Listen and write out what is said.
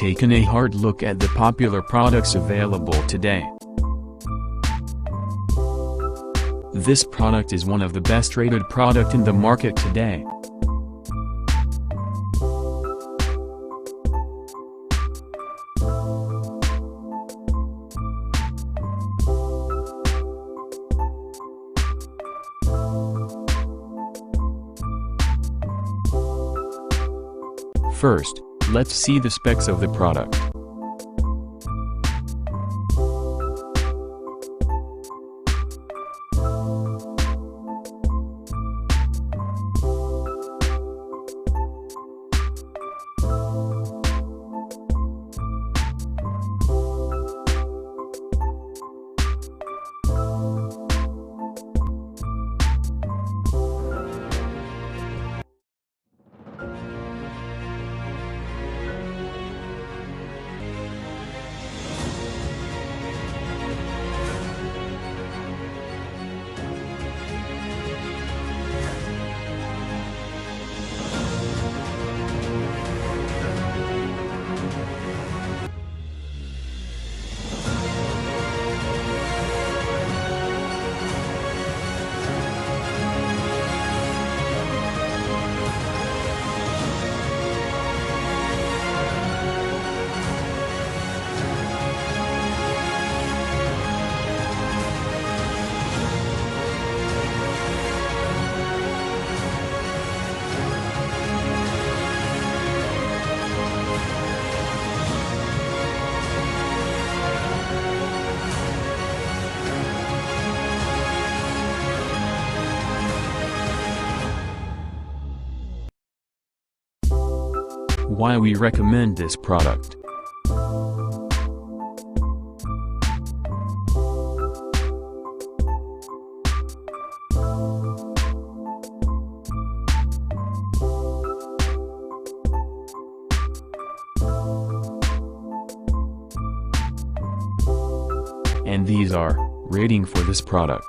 taken a hard look at the popular products available today. This product is one of the best rated product in the market today. First, let's see the specs of the product. Why we recommend this product. And these are rating for this product.